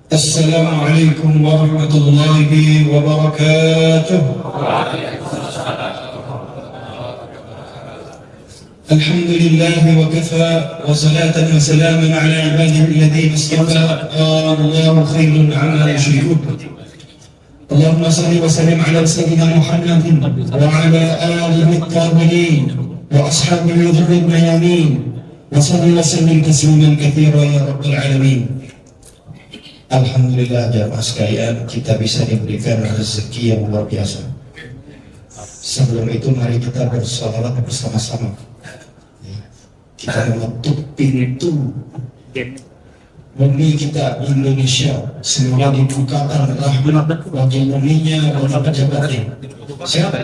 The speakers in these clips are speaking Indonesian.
السلام عليكم ورحمة الله وبركاته. الحمد لله وكفى وصلاة وسلاما على عباده الذين اصطفى. الله خير عما يشركون. اللهم صل وسلم على سيدنا محمد وعلى آله الطاهرين وأصحابه الغر الميامين وصل وسلم تسليما كثيرا يا رب العالمين. Alhamdulillah jamaah sekalian, kita bisa diberikan rezeki yang luar biasa. Sebelum itu mari kita bersolawat bersama-sama. Kita menutup pintu bumi kita Indonesia, semoga dibukakan rahmat bagi buminya dan pejabatnya. Siapa?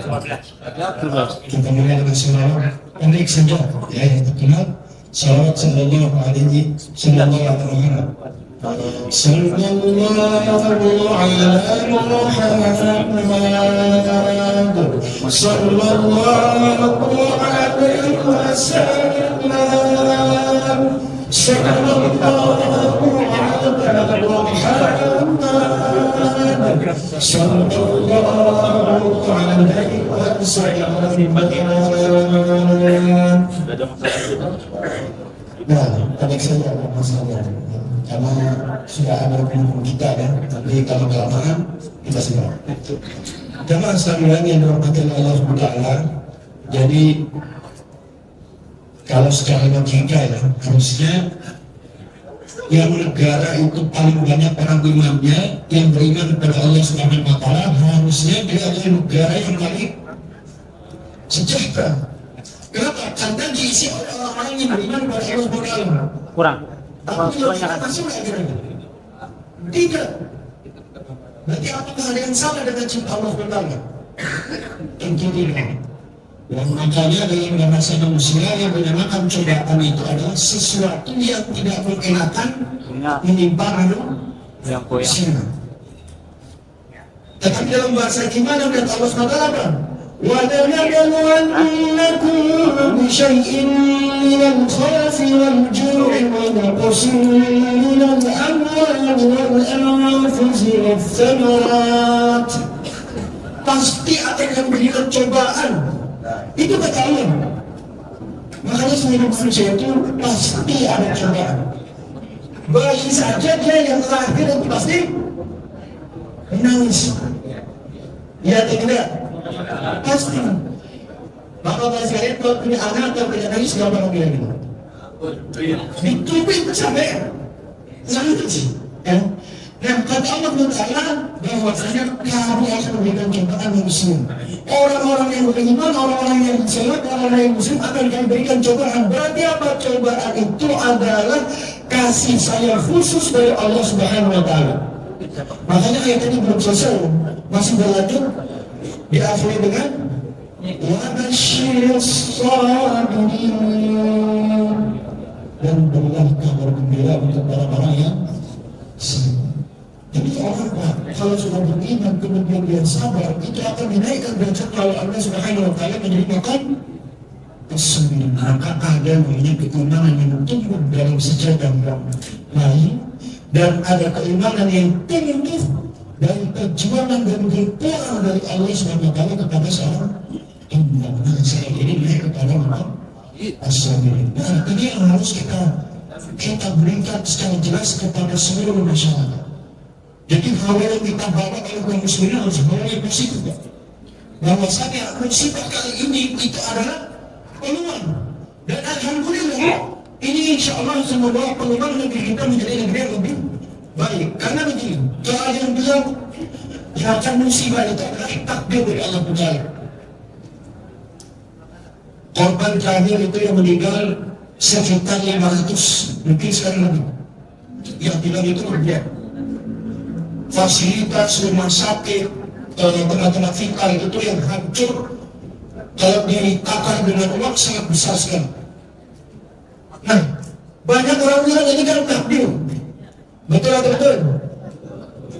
Kita mulai dengan selawat pendek saja, ya yang terkenal. Salawat sallallahu alaihi wasallam. Sallallahu ala Muhammad, sallallahu alaihi wasallam, sallallahu ala Muhammad, sallallahu alaihi wasallam. Nah, tadi saya ada masalah karena sudah ada penghubung kita kan, tapi kalau kelamaan kita semua. Jamaah sekalian yang dirahmati Allah SWT, jadi kalau secara logika ya, harusnya yang negara itu paling banyak orang berimannya yang beriman kepada Allah Subhanahu Wa Taala, harusnya dia adalah negara yang paling sejahtera. Kenapa? Karena diisi oleh orang-orang yang beriman kepada Allah Subhanahu Wa Taala. Kurang. Masuk tidak. Berarti apakah ada yang salah dengan cinta Allah SWT? Tentu tidak. Dan makanya dalam bahasa manusia yang dinamakan cobaan itu adalah sesuatu yang tidak mengenakan menimpa yang koyak. Tetapi dalam bahasa gimana dan Allah SWT apa? وَلَنَبْلُوَنَّكُمْ بِشَيْءٍ مِّنَ الْخَوْفِ وَالْجُوعِ وَنَقْصٍ مِّنَ الْأَمْوَالِ وَالْأَنفُسِ وَالثَّمَرَاتِ. Pasti akan memberikan cobaan. Itu kata Allah. Makanya seluruh manusia itu pasti ada cobaan. Bayi saja dia yang lahir itu pasti menangis. Ya tidak? Pasti. Bapak-bapak sekalian kalau punya anak atau punya nangis siapa yang bilang gitu? Ditubing sampai nangis. Nah, kata Allah Taala bahwasanya kamu akan memberikan cobaan manusia. Orang-orang yang beriman, orang-orang yang sholat, orang-orang yang muslim akan diberikan cobaan. Berarti apa? Cobaan itu adalah kasih sayang khusus dari Allah Subhanahu Wa Taala. Makanya ayat ini belum selesai, masih berlanjut. Diakhiri dengan wabashiris sabirin, dan berilah kabar gembira untuk orang-orang yang sabar. Jadi orang kalau sudah beriman kemudian dia sabar, itu akan dinaikkan derajat oleh Allah Subhanahu Wa Taala menjadi makan kesembilan. Maka ada namanya keimanan yang tumbuh dalam sejadah yang lain, dan ada keimanan yang tumbuh dari perjuangan dan berperang dari Allah SWT kepada seorang hamba. Nah, saya ini naik kepada as-sabirin. Nah, ini yang harus kita berikan secara jelas kepada seluruh masyarakat. Jadi hal yang kita bawa oleh kaum muslimin harus bawa yang positif. Bahwasanya musibah kali ini itu adalah peluang. Dan alhamdulillah ini insya Allah semoga peluang negeri kita menjadi negeri yang lebih baik. Karena begini, kalau ada yang bilang akan musibah itu adalah takdir dari Allah Taala. Korban terakhir itu yang meninggal sekitar 500, mungkin sekarang lebih. Yang bilang itu berbeda. Fasilitas rumah sakit, tempat-tempat vital itu yang hancur kalau ditakar dengan uang sangat besar sekali. Nah, banyak orang bilang ini kan takdir. Betul atau betul?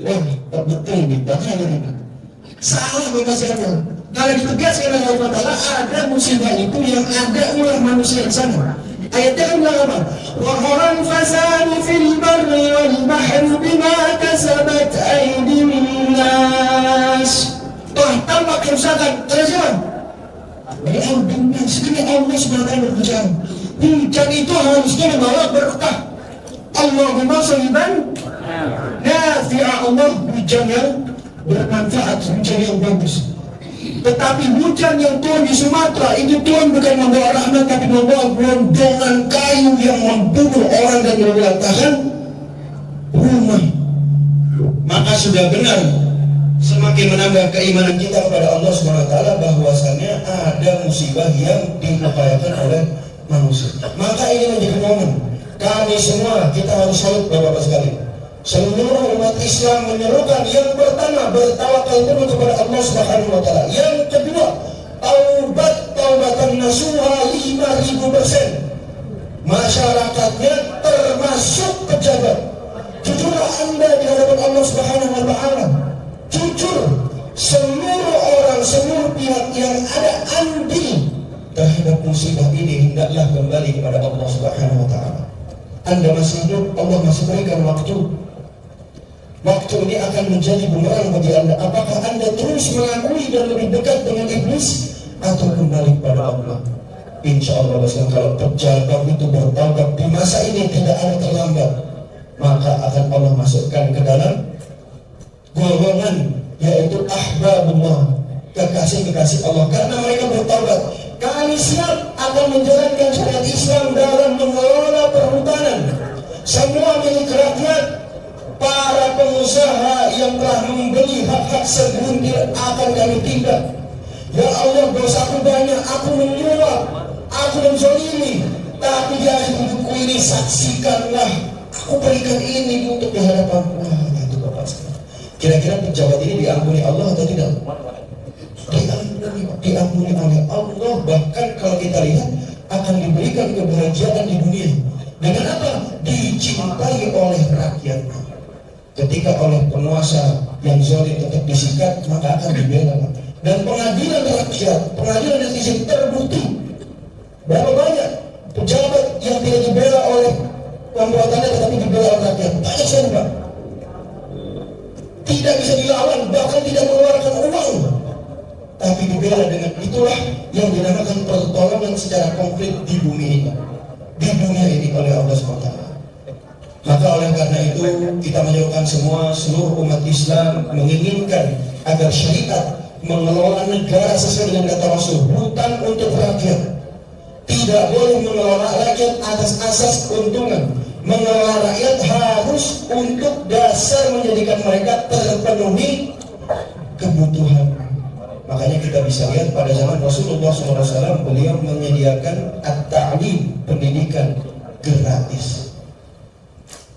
Wah, betul nih, bagaimana? Salah bagaimana? Kalau ditegaskan oleh Allah Ta'ala, ada musibah itu yang ada ulah manusia di sana. Ayatnya kan bilang apa? وَهُوَ الْفَسَادُ فِي الْبَرِّ وَالْبَحْرِ بِمَا كَسَبَتْ itu harusnya membawa berkah. Allahumma shayyiban nafi'a, Allah hujan yang bermanfaat, hujan yang bagus. Tetapi hujan yang turun di Sumatera itu turun bukan membawa rahmat, tapi membawa gelondongan kayu yang membunuh orang dan melantarkan rumah. Maka sudah benar, semakin menambah keimanan kita kepada Allah SWT bahwasannya ada musibah yang diupayakan oleh manusia. Maka ini menjadi momen kami semua, kita harus salut Bapak-Bapak sekalian. Seluruh umat Islam menyerukan yang pertama bertawakal penuh kepada Allah Subhanahu wa taala. Yang kedua, taubatan nasuha 5000%. Masyarakatnya termasuk pejabat. Jujurlah Anda di hadapan Allah Subhanahu wa taala. Jujur, seluruh orang, seluruh pihak yang ada andil terhadap musibah ini hendaklah kembali kepada Allah Subhanahu wa taala. Anda masih hidup, Allah masih berikan waktu. Waktu ini akan menjadi bumerang bagi Anda. Apakah Anda terus mengakui dan lebih dekat dengan iblis atau kembali kepada Allah? Insya Allah kalau pejabat itu bertaubat di masa ini tidak ada terlambat, maka akan Allah masukkan ke dalam golongan yaitu ahbabullah, kekasih-kekasih Allah, karena mereka bertaubat. Kami siap akan menjalankan syariat Islam dalam mengelola perhutanan, semua milik rakyat. Para pengusaha yang telah membeli hak-hak segelintir akan kami tindak. Ya Allah, dosaku banyak, aku menyuap, aku menzalimi, tapi di akhir hidupku ini saksikanlah aku berikan ini untuk di hadapan. Wah, itu Bapak sekalian. Kira-kira pejabat ini diampuni Allah atau tidak? Diampuni oleh Allah. Bahkan kalau kita lihat akan diberikan kebahagiaan di dunia. Dengan apa? Dicintai oleh rakyatnya. Ketika oleh penguasa yang zalim tetap disikat, maka akan dibela. Dan pengadilan rakyat, pengadilan netizen terbukti berapa banyak pejabat yang tidak dibela oleh pembuatannya tetapi dibela oleh rakyat. Banyak sekali Pak. Tidak bisa dilawan, bahkan tidak mengeluarkan uang, tapi dibela dengan itulah yang dinamakan pertolongan secara konkret di bumi ini, di dunia ini oleh Allah SWT. Maka oleh karena itu kita menyerukan semua seluruh umat Islam menginginkan agar syariat mengelola negara sesuai dengan kata Rasul, hutan untuk rakyat. Tidak boleh mengelola rakyat atas asas keuntungan. Mengelola rakyat harus untuk dasar menjadikan mereka terpenuhi kebutuhan. Makanya kita bisa lihat pada zaman Rasulullah SAW beliau menyediakan at-ta'lim, pendidikan gratis,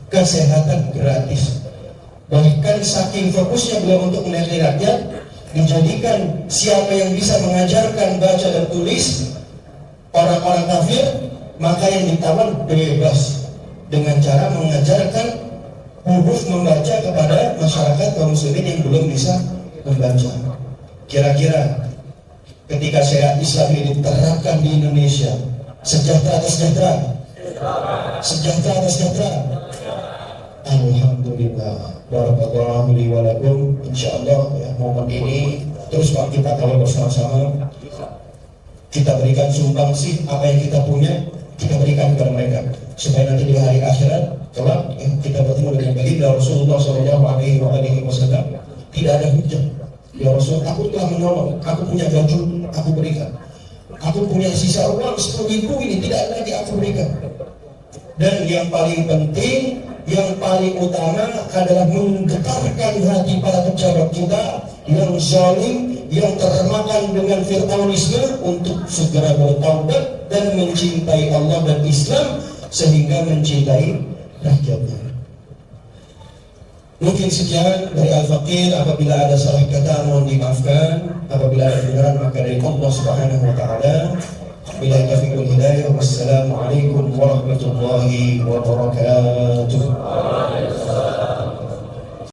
kesehatan gratis. Bahkan saking fokusnya beliau untuk melayani rakyat, dijadikan siapa yang bisa mengajarkan baca dan tulis orang-orang kafir, maka yang ditawan bebas dengan cara mengajarkan huruf membaca kepada masyarakat kaum muslimin yang belum bisa membaca. Kira-kira ketika syariat Islam ini diterapkan di Indonesia, sejahtera atau sejahtera? Sejahtera atau sejahtera? Alhamdulillah. Barakallahu li wa lakum. Insyaallah ya, momen ini terus Pak kita kalau bersama-sama kita berikan sumbangsi apa yang kita punya, kita berikan kepada mereka supaya nanti di hari akhirat kelak ya, kita bertemu dengan baginda Rasulullah SAW. Tidak ada hujah. Ya Rasul, aku telah menolong, aku punya baju, aku berikan. Aku punya sisa uang 10.000 ini, tidak lagi aku berikan. Dan yang paling penting, yang paling utama adalah menggetarkan hati para pejabat kita yang zalim, yang termakan dengan fir'aunisme untuk segera bertaubat dan mencintai Allah dan Islam sehingga mencintai rakyatnya. Mungkin sekian dari Al-Faqir. Apabila ada salah kata mohon dimaafkan, apabila ada kebenaran maka dari Allah Subhanahu wa taala. Bila taufiq wal hidayah. Wassalamualaikum warahmatullahi wabarakatuh.